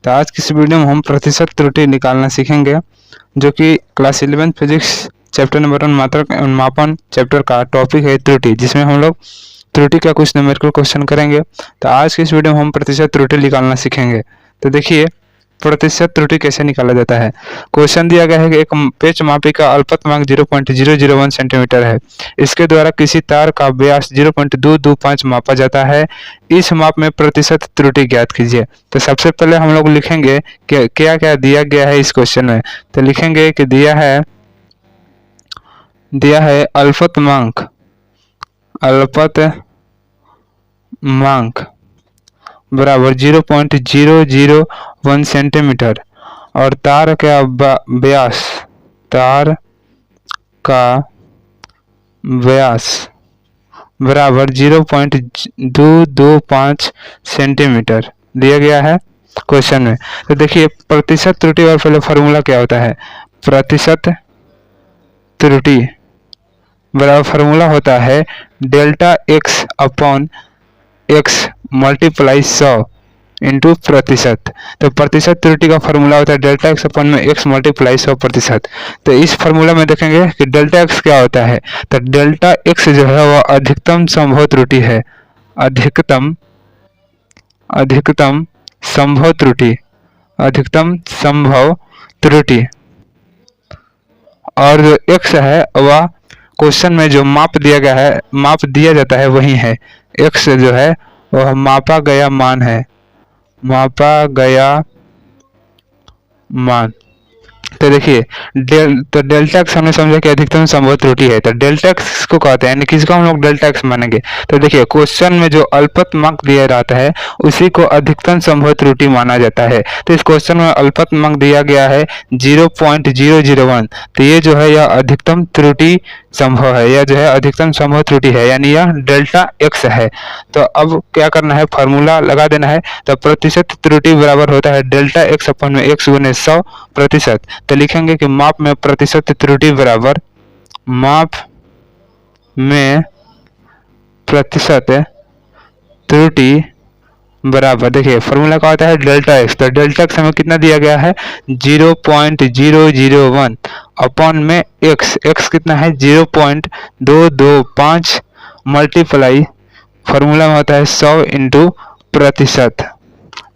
तो आज की इस वीडियो में हम प्रतिशत त्रुटि निकालना सीखेंगे, जो कि क्लास 11 फिजिक्स चैप्टर नंबर 1 मात्रक एवं मापन चैप्टर का टॉपिक है त्रुटि, जिसमें हम लोग त्रुटि का कुछ न्यूमेरिकल क्वेश्चन करेंगे। तो आज की इस वीडियो में हम प्रतिशत त्रुटि निकालना सीखेंगे। तो देखिए प्रतिशत त्रुटि कैसे निकाला जाता है। क्वेश्चन दिया गया है कि एक पेच मापी का अल्पतमांक 0.001 सेंटीमीटर है। इसके द्वारा किसी तार का व्यास 0.225 मापा जाता है। इस माप में प्रतिशत त्रुटि ज्ञात कीजिए। तो सबसे पहले हम लोग लिखेंगे कि क्या क्या दिया गया है इस क्वेश्चन में। तो लिखेंगे कि दिया है अल्पतमांक बराबर 0.001 सेंटीमीटर और तार का व्यास बराबर 0.225 सेंटीमीटर दिया गया है क्वेश्चन में। तो देखिए प्रतिशत त्रुटि और पहले फार्मूला क्या होता है। प्रतिशत त्रुटि बराबर फार्मूला होता है delta x upon x multiply 100 into प्रतिशत। तो प्रतिशत त्रुटि का फार्मूला होता है डेल्टा x अपॉन में x मल्टीप्लाई 100%। तो इस फार्मूला में देखेंगे कि डेल्टा x क्या होता है। तो डेल्टा x जो है वह अधिकतम संभव त्रुटि है। अधिकतम संभव त्रुटि और जो x है वह क्वेश्चन में जो माप दिया जाता है वही है। x जो है वह मापा गया मान। तो देखिए डेल्टा एक्स हमने समझा कि अधिकतम संभव त्रुटि है। तो डेल्टा एक्स को कहते हैं, यानी किसको हम लोग डेल्टा एक्स मानेंगे। तो देखिए क्वेश्चन में जो अल्पतमांक दिया रहता है उसी को अधिकतम संभव त्रुटि माना जाता है। तो इस क्वेश्चन में अल्पतमांक दिया गया है 0.001। तो ये जो है यह अधिकतम त्रुटि संभव है, यह जो है अधिकतम संभव त्रुटि है, यानी यह डेल्टा एक्स है। तो अब क्या करना है, फार्मूला लगा देना है। तो प्रतिशत त्रुटि बराबर होता है डेल्टा एक्स अपॉन में x गुने 100%। तो लिखेंगे कि माप में प्रतिशत त्रुटि बराबर माप में प्रतिशत त्रुटि बराबर, देखिए फॉर्मूला का होता है डेल्टा एक्स। तो डेल्टा एक्स हमें कितना दिया गया है 0.001 अपॉन में x कितना है 0.225 मल्टीप्लाई फॉर्मूला में होता है 100 इंटू प्रतिशत।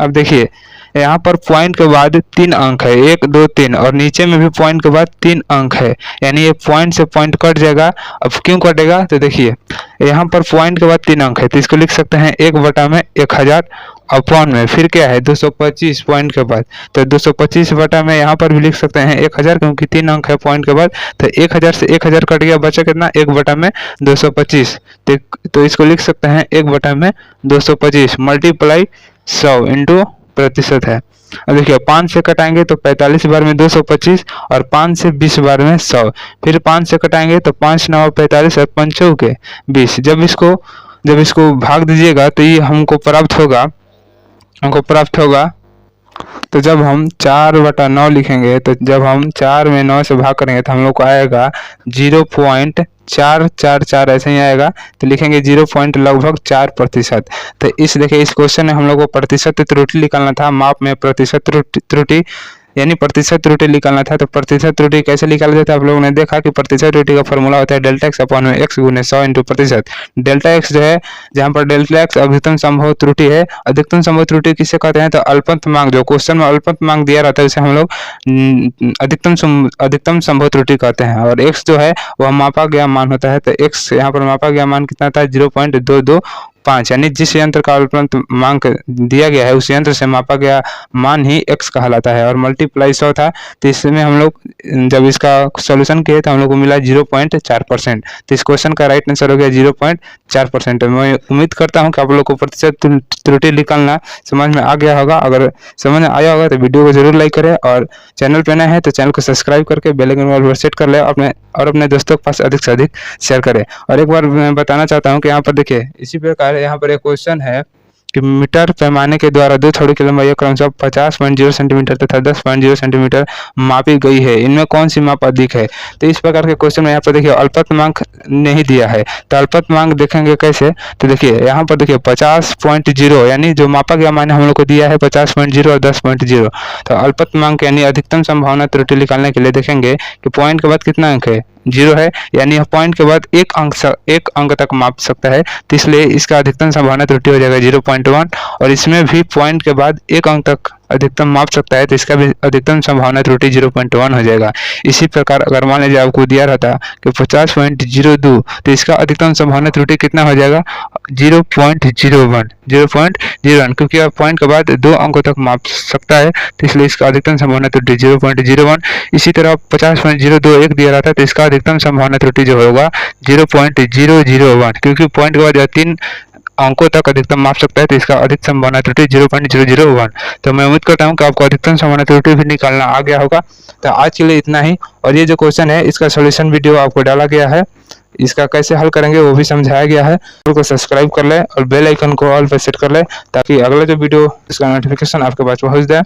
अब देखिए यहाँ पर पॉइंट के बाद 3 अंक है, 1 2 3, और नीचे में भी पॉइंट के बाद 3 अंक है, यानी ये पॉइंट से पॉइंट कट जाएगा। अब क्यों कटेगा, तो देखिए यहाँ पर पॉइंट के बाद 3 अंक है, तो इसको लिख सकते हैं 1/1000 अपॉन में फिर क्या है 225 पॉइंट के बाद। तो 225 बटा में यहाँ पर भी लिख सकते हैं 1000, क्योंकि 3 अंक है पॉइंट के बाद। तो 1000 से 1000 कट गया, बचा कितना 1/225। तो इसको लिख सकते हैं 1/225 मल्टीप्लाई 100 इंटू प्रतिशत है। अब देखिए 5 से कटाएंगे तो 45 बार में 225 और 5 से 20 बार में 100। फिर 5 से कटाएंगे तो 5 9 45 और 5 चौके 20। जब इसको भाग दीजिएगा तो ये हमको प्राप्त होगा। तो जब हम 4/9 लिखेंगे, तो जब हम 4 में 9 से भाग करेंगे तो हम लोग को आएगा 0.444, ऐसे ही आएगा। तो लिखेंगे 0.4%। तो देखिए इस क्वेश्चन में हम लोग को प्रतिशत त्रुटि निकालना था, माप में प्रतिशत त्रुटि यानी प्रतिशत त्रुटि निकालना था। तो प्रतिशत त्रुटि कैसे निकाला जाता है, आप लोगों ने देखा कि प्रतिशत त्रुटि का फॉर्मूला होता है डेल्टा एक्स अपॉन में x गुने 100 इंटू प्रतिशत। डेल्टा एक्स जो है, जहाँ पर डेल्टा एक्स अधिकतम संभव त्रुटि है। अधिकतम संभव त्रुटि किसे कहते हैं, तो अल्पतमांक, जो क्वेश्चन में अल्पतमांक दिया रहता है उसे हम लोग अधिकतम संभव त्रुटि कहते हैं। और x जो है वह मापा गया मान होता है। तो x यहाँ पर मापा गया मान कितना था 0.225, यानी जिस यंत्र का अल्पतमांक दिया गया है उस यंत्र से मापा गया मान ही x कहलाता है। और मल्टीप्लाई 100 था, तो इसमें हम लोग जब इसका सॉल्यूशन किए तो हम लोग को मिला 0.4%। तो इस क्वेश्चन का राइट आंसर हो गया 0.4%। मैं उम्मीद करता हूं कि आप लोग को प्रतिशत त्रुटि निकालना समझ में आ गया होगा। अगर समझ में आया होगा तो वीडियो को जरूर लाइक करें, और चैनल पे नए हैं तो चैनल को सब्सक्राइब करके बेल आइकन पर सेट कर ले और अपने दोस्तों के पास अधिक से अधिक शेयर करें। और एक बार मैं बताना चाहता हूँ कि यहाँ पर देखिए इसी प्रकार यहाँ पर एक क्वेश्चन है कि मीटर पैमाने के द्वारा दो छड़ों की लंबाई क्रमशः 50.0 सेंटीमीटर तथा 10.0 सेंटीमीटर मापी गई है, इनमें कौन सी माप अधिक है। तो इस प्रकार के क्वेश्चन में यहाँ पर देखिए अल्पतमांक नहीं दिया है, तो अल्पतमांक देखेंगे कैसे। तो देखिए यहाँ पर देखिए 50.0 यानी जो मापा गया मान हम लोग को दिया है 50.0 और 10.0। तो अल्पतमांक यानी अधिकतम संभावना त्रुटि निकालने के लिए देखेंगे कि पॉइंट के बाद कितना अंक है, 0 है, यानी पॉइंट के बाद एक अंक तक माप सकता है, तो इसलिए इसका अधिकतम संभावना त्रुटि हो जाएगा 0.1। और इसमें भी पॉइंट के बाद एक अंक तक अधिकतम माप सकता है, तो इसका भी अधिकतम संभावना त्रुटि 0.1 हो जाएगा। इसी प्रकार अगर मान लीजिए आपको दिया रहता कि 50.02, तो इसका अधिकतम संभावना त्रुटि कितना हो जाएगा 0.01, क्योंकि आप पॉइंट के बाद दो अंकों तक माप सकता है, तो इसलिए इसका अधिकतम संभावना त्रुटि 0.01। इसी तरह 50.021 दिया रहता है, तो इसका अधिकतम संभावना त्रुटि जो होगा 0.001, क्योंकि पॉइंट के बाद 3 अंकों तक अधिकतम माप सकता है, तो इसका अधिक संभावना त्रुटि 0.001। तो मैं उम्मीद करता हूं कि आपको अधिकतम संभावना त्रुटि भी निकालना आ गया होगा। तो आज के लिए इतना ही, और ये जो क्वेश्चन है इसका सॉल्यूशन वीडियो आपको डाला गया है, इसका कैसे हल करेंगे वो भी समझाया गया है। चैनल को सब्सक्राइब कर ले और बेल आइकन को ऑल पर सेट कर ले, ताकि अगला जो वीडियो इसका नोटिफिकेशन आपके पास पहुंच जाए।